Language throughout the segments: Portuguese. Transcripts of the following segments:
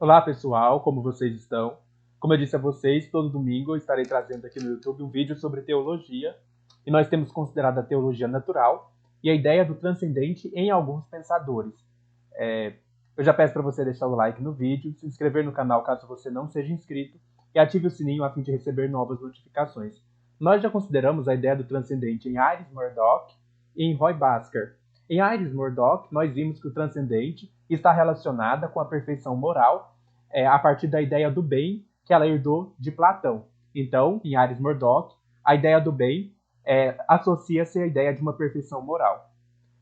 Olá pessoal, como vocês estão? Como eu disse a vocês, todo domingo eu estarei trazendo aqui no YouTube um vídeo sobre teologia, e nós temos considerado a teologia natural e a ideia do transcendente em alguns pensadores. Eu já peço para você deixar o like no vídeo, se inscrever no canal caso você não seja inscrito e ative o sininho a fim de receber novas notificações. Nós já consideramos a ideia do transcendente em Iris Murdoch e em Roy Basker. Em Iris Murdoch, nós vimos que o transcendente está relacionada com a perfeição moral a partir da ideia do bem que ela herdou de Platão. Então, em Iris Murdoch, a ideia do bem associa-se à ideia de uma perfeição moral.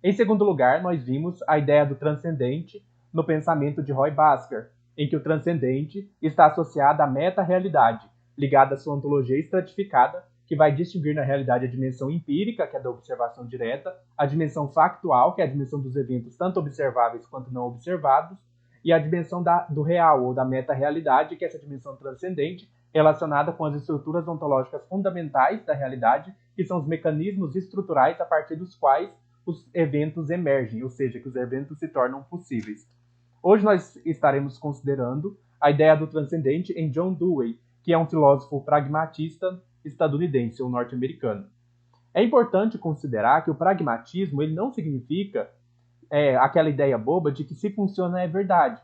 Em segundo lugar, nós vimos a ideia do transcendente no pensamento de Roy Basker, em que o transcendente está associado à meta-realidade, ligada à sua ontologia estratificada, que vai distinguir na realidade a dimensão empírica, que é da observação direta, a dimensão factual, que é a dimensão dos eventos tanto observáveis quanto não observados, e a dimensão do real, ou da meta-realidade, que é essa dimensão transcendente, relacionada com as estruturas ontológicas fundamentais da realidade, que são os mecanismos estruturais a partir dos quais os eventos emergem, ou seja, que os eventos se tornam possíveis. Hoje nós estaremos considerando a ideia do transcendente em John Dewey, que é um filósofo pragmatista estadunidense ou norte-americano. É importante considerar que o pragmatismo ele não significa aquela ideia boba de que se funciona é verdade.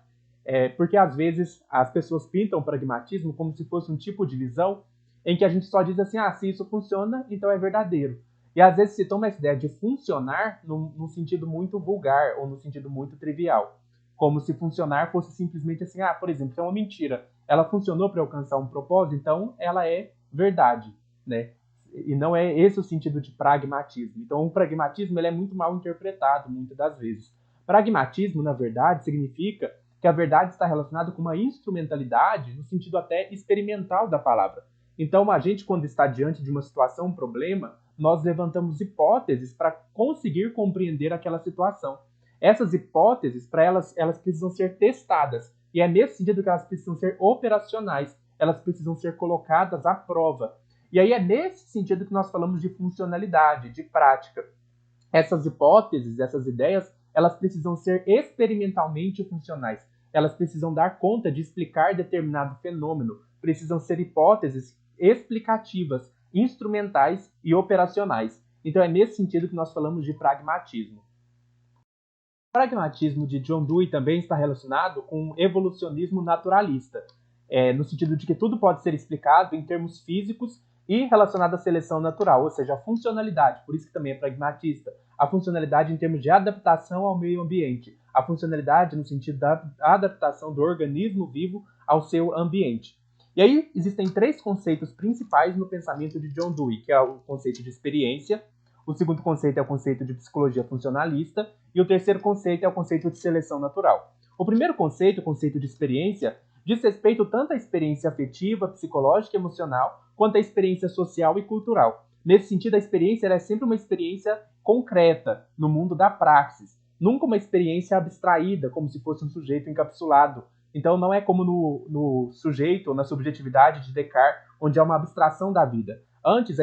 Porque às vezes as pessoas pintam o pragmatismo como se fosse um tipo de visão em que a gente só diz assim, se isso funciona, então é verdadeiro. E às vezes se toma essa ideia de funcionar num sentido muito vulgar ou num sentido muito trivial. Como se funcionar fosse simplesmente assim, por exemplo, se é uma mentira, ela funcionou para alcançar um propósito, então ela é verdade, né? E não é esse o sentido de pragmatismo. Então o pragmatismo ele é muito mal interpretado, muitas das vezes. Pragmatismo, na verdade, significa que a verdade está relacionada com uma instrumentalidade no sentido até experimental da palavra. Então, a gente, quando está diante de uma situação, um problema, nós levantamos hipóteses para conseguir compreender aquela situação. Essas hipóteses, para elas precisam ser testadas. E é nesse sentido que elas precisam ser operacionais. Elas precisam ser colocadas à prova. E aí é nesse sentido que nós falamos de funcionalidade, de prática. Essas hipóteses, essas ideias, elas precisam ser experimentalmente funcionais. Elas precisam dar conta de explicar determinado fenômeno. Precisam ser hipóteses explicativas, instrumentais e operacionais. Então é nesse sentido que nós falamos de pragmatismo. O pragmatismo de John Dewey também está relacionado com o evolucionismo naturalista, no sentido de que tudo pode ser explicado em termos físicos e relacionado à seleção natural, ou seja, a funcionalidade, por isso que também é pragmatista, a funcionalidade em termos de adaptação ao meio ambiente, a funcionalidade no sentido da adaptação do organismo vivo ao seu ambiente. E aí existem três conceitos principais no pensamento de John Dewey, que é o conceito de experiência, o segundo conceito é o conceito de psicologia funcionalista e o terceiro conceito é o conceito de seleção natural. O primeiro conceito, o conceito de experiência, diz respeito tanto à experiência afetiva, psicológica e emocional, quanto à experiência social e cultural. Nesse sentido, a experiência é sempre uma experiência concreta, no mundo da praxis. Nunca uma experiência abstraída, como se fosse um sujeito encapsulado. Então, não é como no sujeito ou na subjetividade de Descartes, onde há uma abstração da vida. Antes,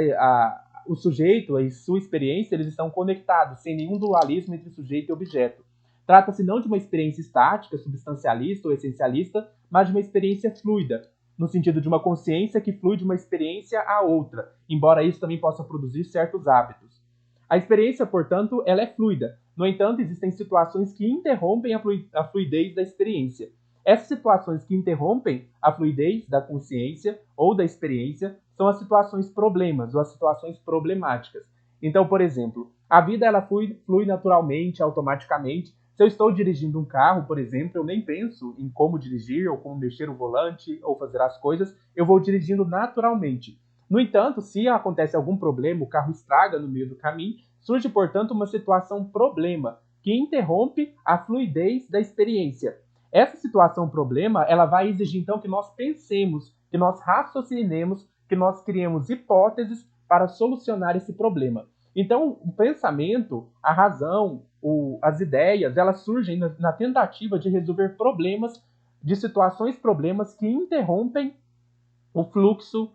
o sujeito e sua experiência eles estão conectados, sem nenhum dualismo entre sujeito e objeto. Trata-se não de uma experiência estática, substancialista ou essencialista, mas de uma experiência fluida, no sentido de uma consciência que flui de uma experiência a outra, embora isso também possa produzir certos hábitos. A experiência, portanto, ela é fluida. No entanto, existem situações que interrompem a fluidez da experiência. Essas situações que interrompem a fluidez da consciência ou da experiência são as situações problemas ou as situações problemáticas. Então, por exemplo, a vida ela flui naturalmente, automaticamente. Se eu estou dirigindo um carro, por exemplo, eu nem penso em como dirigir, ou como mexer o volante, ou fazer as coisas, eu vou dirigindo naturalmente. No entanto, se acontece algum problema, o carro estraga no meio do caminho, surge, portanto, uma situação problema, que interrompe a fluidez da experiência. Essa situação problema, ela vai exigir, então, que nós pensemos, que nós raciocinemos, que nós criemos hipóteses para solucionar esse problema. Então, o pensamento, a razão, as ideias, elas surgem na tentativa de resolver problemas, de situações problemas que interrompem o fluxo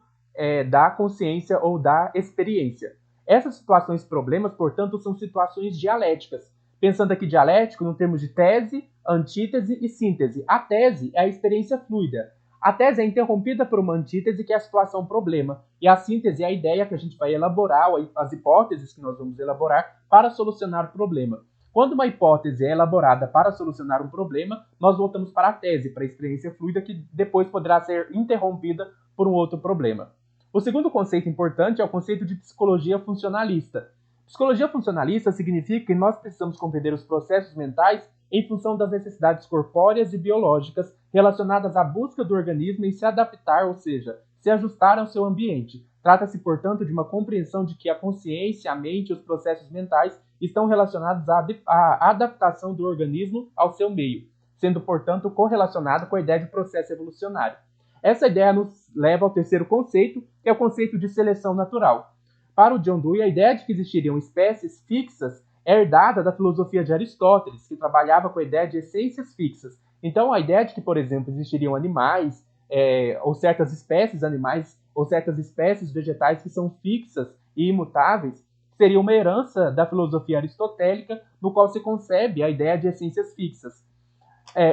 da consciência ou da experiência. Essas situações problemas, portanto, são situações dialéticas. Pensando aqui dialético no termo de tese, antítese e síntese. A tese é a experiência fluida. A tese é interrompida por uma antítese, que é a situação problema, e a síntese é a ideia que a gente vai elaborar, as hipóteses que nós vamos elaborar para solucionar o problema. Quando uma hipótese é elaborada para solucionar um problema, nós voltamos para a tese, para a experiência fluida, que depois poderá ser interrompida por um outro problema. O segundo conceito importante é o conceito de psicologia funcionalista. Psicologia funcionalista significa que nós precisamos compreender os processos mentais em função das necessidades corpóreas e biológicas relacionadas à busca do organismo em se adaptar, ou seja, se ajustar ao seu ambiente. Trata-se, portanto, de uma compreensão de que a consciência, a mente e os processos mentais estão relacionados à adaptação do organismo ao seu meio, sendo, portanto, correlacionado com a ideia de processo evolucionário. Essa ideia nos leva ao terceiro conceito, que é o conceito de seleção natural. Para o John Dewey, a ideia de que existiriam espécies fixas é herdada da filosofia de Aristóteles, que trabalhava com a ideia de essências fixas. Então, a ideia de que, por exemplo, existiriam animais, ou certas espécies animais, ou certas espécies vegetais que são fixas e imutáveis, seria uma herança da filosofia aristotélica, no qual se concebe a ideia de essências fixas.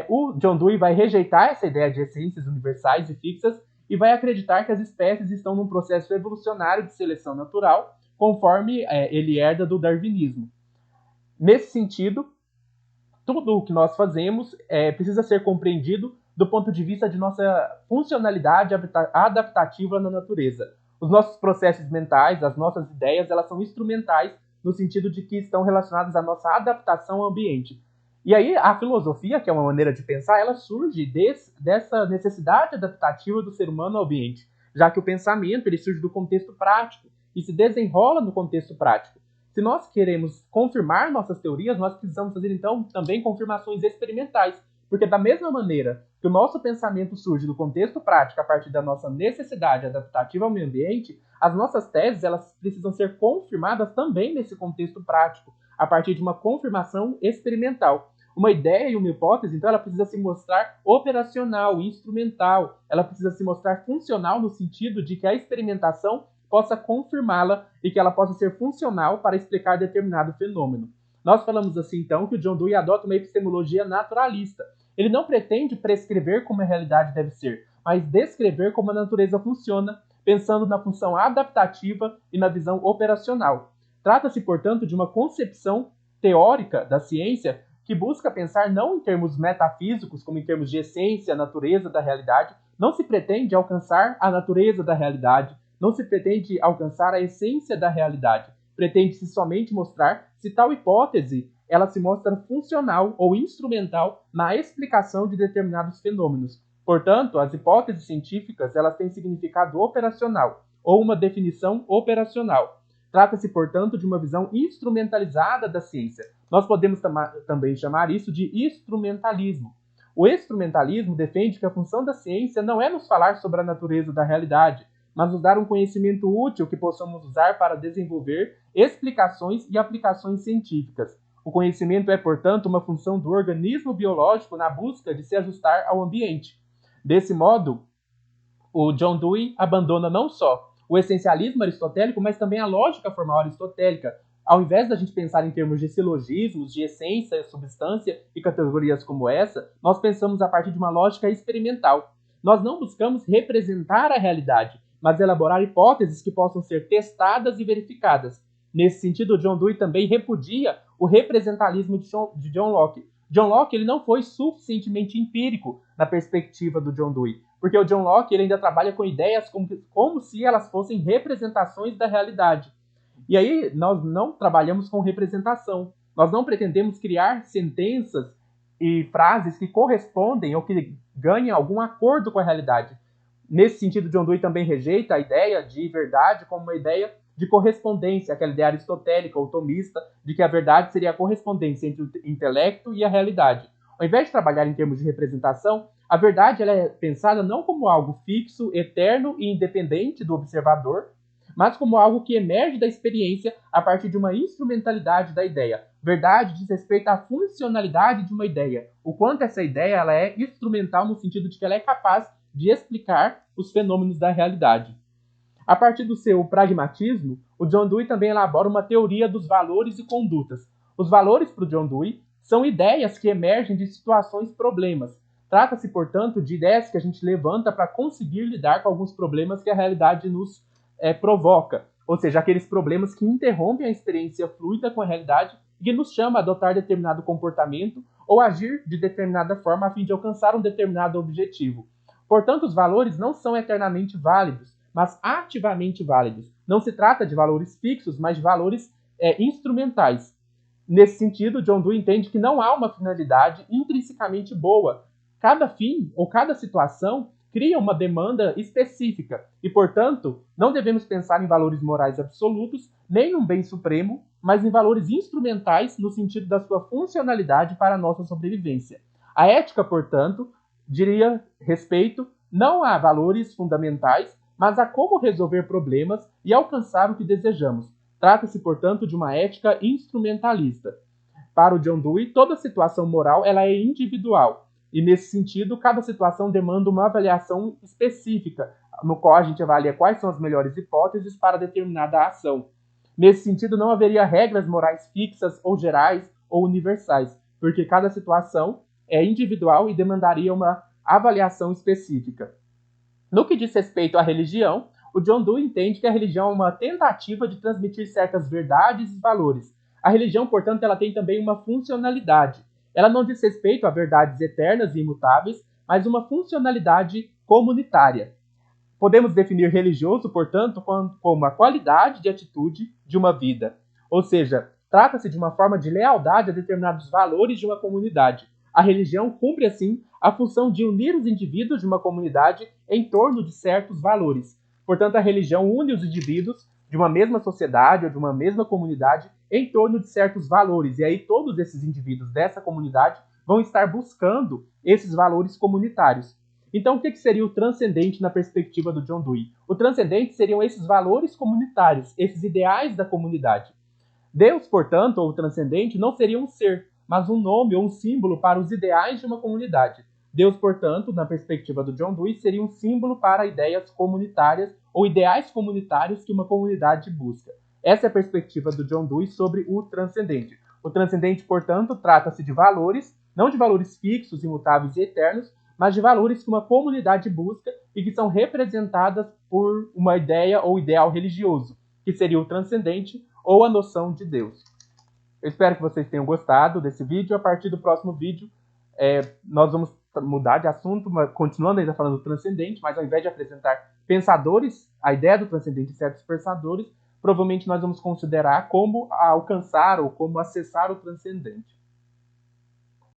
O John Dewey vai rejeitar essa ideia de essências universais e fixas e vai acreditar que as espécies estão num processo evolucionário de seleção natural, conforme ele herda do darwinismo. Nesse sentido, tudo o que nós fazemos precisa ser compreendido do ponto de vista de nossa funcionalidade adaptativa na natureza. Os nossos processos mentais, as nossas ideias, elas são instrumentais no sentido de que estão relacionadas à nossa adaptação ao ambiente. E aí a filosofia, que é uma maneira de pensar, ela surge dessa necessidade adaptativa do ser humano ao ambiente, já que o pensamento ele surge do contexto prático e se desenrola no contexto prático. Se nós queremos confirmar nossas teorias, nós precisamos fazer, então, também confirmações experimentais, porque da mesma maneira que o nosso pensamento surge do contexto prático a partir da nossa necessidade adaptativa ao meio ambiente, as nossas teses elas precisam ser confirmadas também nesse contexto prático, a partir de uma confirmação experimental. Uma ideia e uma hipótese, então, ela precisa se mostrar operacional, instrumental, ela precisa se mostrar funcional no sentido de que a experimentação possa confirmá-la e que ela possa ser funcional para explicar determinado fenômeno. Nós falamos assim, então, que o John Dewey adota uma epistemologia naturalista. Ele não pretende prescrever como a realidade deve ser, mas descrever como a natureza funciona, pensando na função adaptativa e na visão operacional. Trata-se, portanto, de uma concepção teórica da ciência que busca pensar não em termos metafísicos, como em termos de essência, natureza da realidade. Não se pretende alcançar a natureza da realidade, não se pretende alcançar a essência da realidade. Pretende-se somente mostrar se tal hipótese ela se mostra funcional ou instrumental na explicação de determinados fenômenos. Portanto, as hipóteses científicas elas têm significado operacional ou uma definição operacional. Trata-se, portanto, de uma visão instrumentalizada da ciência. Nós podemos também chamar isso de instrumentalismo. O instrumentalismo defende que a função da ciência não é nos falar sobre a natureza da realidade, mas nos dar um conhecimento útil que possamos usar para desenvolver explicações e aplicações científicas. O conhecimento é, portanto, uma função do organismo biológico na busca de se ajustar ao ambiente. Desse modo, o John Dewey abandona não só o essencialismo aristotélico, mas também a lógica formal aristotélica. Ao invés da gente pensar em termos de silogismos, de essência, substância e categorias como essa, nós pensamos a partir de uma lógica experimental. Nós não buscamos representar a realidade, mas elaborar hipóteses que possam ser testadas e verificadas. Nesse sentido, o John Dewey também repudia o representalismo de John Locke. John Locke ele não foi suficientemente empírico na perspectiva do John Dewey, porque o John Locke ele ainda trabalha com ideias como se elas fossem representações da realidade. E aí nós não trabalhamos com representação, nós não pretendemos criar sentenças e frases que correspondem ou que ganhem algum acordo com a realidade. Nesse sentido, John Dewey também rejeita a ideia de verdade como uma ideia de correspondência, aquela ideia aristotélica ou tomista de que a verdade seria a correspondência entre o intelecto e a realidade. Ao invés de trabalhar em termos de representação, a verdade ela é pensada não como algo fixo, eterno e independente do observador, mas como algo que emerge da experiência a partir de uma instrumentalidade da ideia. Verdade diz respeito à funcionalidade de uma ideia, o quanto essa ideia ela é instrumental no sentido de que ela é capaz de explicar os fenômenos da realidade. A partir do seu pragmatismo, o John Dewey também elabora uma teoria dos valores e condutas. Os valores para o John Dewey são ideias que emergem de situações problemas. Trata-se, portanto, de ideias que a gente levanta para conseguir lidar com alguns problemas que a realidade nos provoca. Ou seja, aqueles problemas que interrompem a experiência fluida com a realidade e que nos chama a adotar determinado comportamento ou agir de determinada forma a fim de alcançar um determinado objetivo. Portanto, os valores não são eternamente válidos, mas ativamente válidos. Não se trata de valores fixos, mas de valores instrumentais. Nesse sentido, John Dewey entende que não há uma finalidade intrinsecamente boa. Cada fim ou cada situação cria uma demanda específica e, portanto, não devemos pensar em valores morais absolutos, nem num bem supremo, mas em valores instrumentais no sentido da sua funcionalidade para a nossa sobrevivência. A ética, portanto, diria respeito não a valores fundamentais, mas a como resolver problemas e alcançar o que desejamos. Trata-se, portanto, de uma ética instrumentalista. Para o John Dewey, toda situação moral ela é individual. E, nesse sentido, cada situação demanda uma avaliação específica, no qual a gente avalia quais são as melhores hipóteses para determinada ação. Nesse sentido, não haveria regras morais fixas ou gerais ou universais, porque cada situação é individual e demandaria uma avaliação específica. No que diz respeito à religião, o John Dewey entende que a religião é uma tentativa de transmitir certas verdades e valores. A religião, portanto, ela tem também uma funcionalidade. Ela não diz respeito a verdades eternas e imutáveis, mas uma funcionalidade comunitária. Podemos definir religioso, portanto, como a qualidade de atitude de uma vida. Ou seja, trata-se de uma forma de lealdade a determinados valores de uma comunidade. A religião cumpre, assim, a função de unir os indivíduos de uma comunidade em torno de certos valores. Portanto, a religião une os indivíduos de uma mesma sociedade ou de uma mesma comunidade em torno de certos valores. E aí todos esses indivíduos dessa comunidade vão estar buscando esses valores comunitários. Então, o que seria o transcendente na perspectiva do John Dewey? O transcendente seriam esses valores comunitários, esses ideais da comunidade. Deus, portanto, ou o transcendente, não seria um ser, mas um nome ou um símbolo para os ideais de uma comunidade. Deus, portanto, na perspectiva do John Dewey, seria um símbolo para ideias comunitárias ou ideais comunitários que uma comunidade busca. Essa é a perspectiva do John Dewey sobre o transcendente. O transcendente, portanto, trata-se de valores, não de valores fixos, imutáveis e eternos, mas de valores que uma comunidade busca e que são representadas por uma ideia ou ideal religioso, que seria o transcendente ou a noção de Deus. Eu espero que vocês tenham gostado desse vídeo. A partir do próximo vídeo, nós vamos mudar de assunto, continuando ainda falando do transcendente, mas ao invés de apresentar pensadores, a ideia do transcendente e certos pensadores, provavelmente nós vamos considerar como alcançar ou como acessar o transcendente.